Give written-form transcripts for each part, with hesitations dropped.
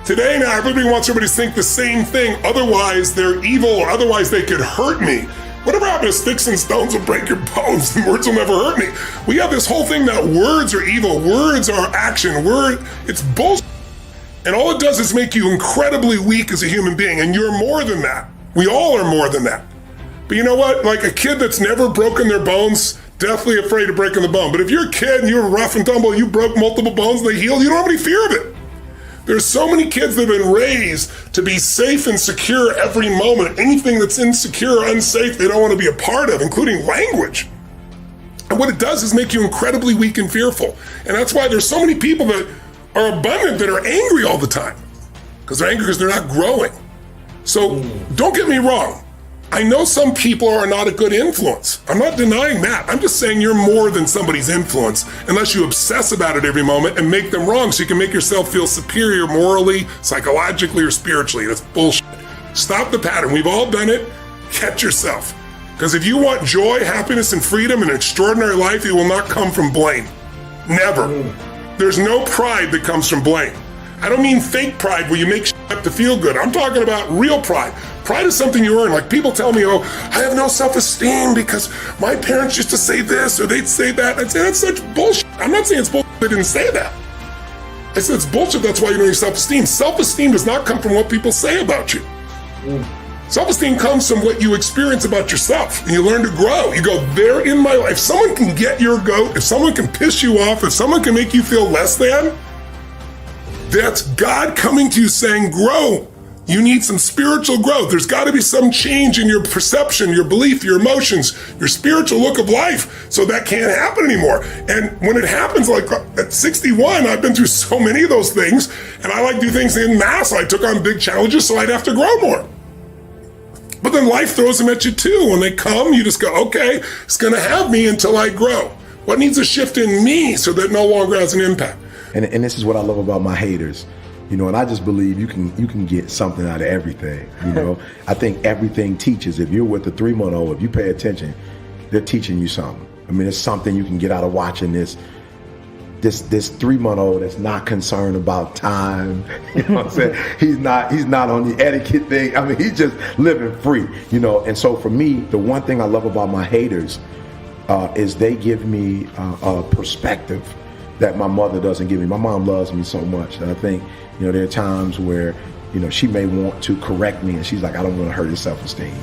Today now, everybody wants everybody to think the same thing. Otherwise, they're evil, or otherwise they could hurt me. Whatever happened to sticks and stones will break your bones and words will never hurt me? We have this whole thing that words are evil, words are action, it's bullshit. And all it does is make you incredibly weak as a human being, and you're more than that. We all are more than that. But you know what? Like a kid that's never broken their bones, definitely afraid of breaking the bone. But if you're a kid and you're rough and tumble, you broke multiple bones, they healed, you don't have any fear of it. There's so many kids that have been raised to be safe and secure every moment. Anything that's insecure or unsafe, they don't want to be a part of, including language. And what it does is make you incredibly weak and fearful. And that's why there's so many people that are abundant that are angry all the time. Because they're angry because they're not growing. So don't get me wrong. I know some people are not a good influence. I'm not denying that. I'm just saying you're more than somebody's influence unless you obsess about it every moment and make them wrong so you can make yourself feel superior morally, psychologically, or spiritually. That's bullshit. Stop the pattern. We've all done it. Catch yourself. Because if you want joy, happiness, and freedom and an extraordinary life, it will not come from blame. Never. There's no pride that comes from blame. I don't mean fake pride where you make shit up to feel good. I'm talking about real pride. Pride is something you earn. Like people tell me, oh, I have no self-esteem because my parents used to say this or they'd say that. I'd say that's such bullshit. I'm not saying it's bullshit they didn't say that. I said it's bullshit, that's why you don't have self-esteem. Self-esteem does not come from what people say about you. Self-esteem comes from what you experience about yourself, and you learn to grow. You go, they're in my life. If someone can get your goat, if someone can piss you off, if someone can make you feel less than, that's God coming to you saying, grow. You need some spiritual growth. There's got to be some change in your perception, your belief, your emotions, your spiritual look of life. So that can't happen anymore. And when it happens, like at 61, I've been through so many of those things, and I like to do things in mass. I took on big challenges, so I'd have to grow more. But then life throws them at you too. When they come, you just go, okay, it's going to have me until I grow. What needs a shift in me so that it no longer has an impact? And this is what I love about my haters, you know, and I just believe you can get something out of everything, you know. I think everything teaches. If you're with a 3-month-old, if you pay attention, they're teaching you something. I mean, it's something you can get out of watching this 3-month-old that's not concerned about time. You know what I'm saying? He's not on the etiquette thing. I mean, he's just living free, you know. And so for me, the one thing I love about my haters is they give me a perspective that my mother doesn't give me. My mom loves me so much. And I think, you know, there are times where, you know, she may want to correct me and she's like, I don't want to hurt his self-esteem.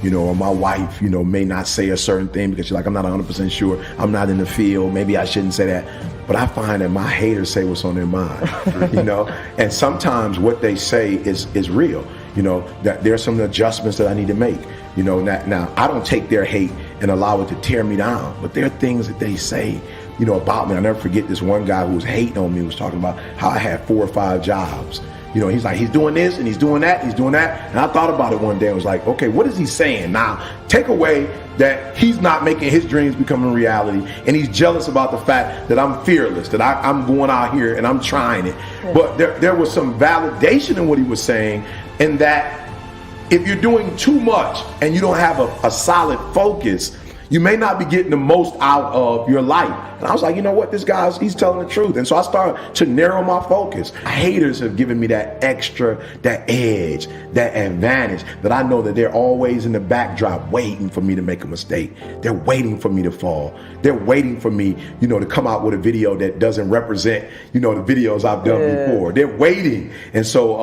You know, or my wife, you know, may not say a certain thing because she's like, I'm not 100% sure. I'm not in the field. Maybe I shouldn't say that. But I find that my haters say what's on their mind, you know, and sometimes what they say is real. You know, that there's some adjustments that I need to make. You know, now I don't take their hate and allow it to tear me down, but there are things that they say, you know, about me. I'll never forget this one guy who was hating on me was talking about how I had 4 or 5 jobs. You know, he's like, he's doing this and he's doing that, he's doing that. And I thought about it one day. I was like, okay, what is he saying? Now, take away that he's not making his dreams become a reality, and he's jealous about the fact that I'm fearless, that I'm going out here and I'm trying it. But there was some validation in what he was saying, in that if you're doing too much and you don't have a solid focus, you may not be getting the most out of your life. And I was like, you know what, this guy's, he's telling the truth. And so I started to narrow my focus. Haters have given me that extra, that edge, that advantage, that I know that they're always in the backdrop waiting for me to make a mistake. They're waiting for me to fall. They're waiting for me, you know, to come out with a video that doesn't represent, you know, the videos I've done before. They're waiting. And so,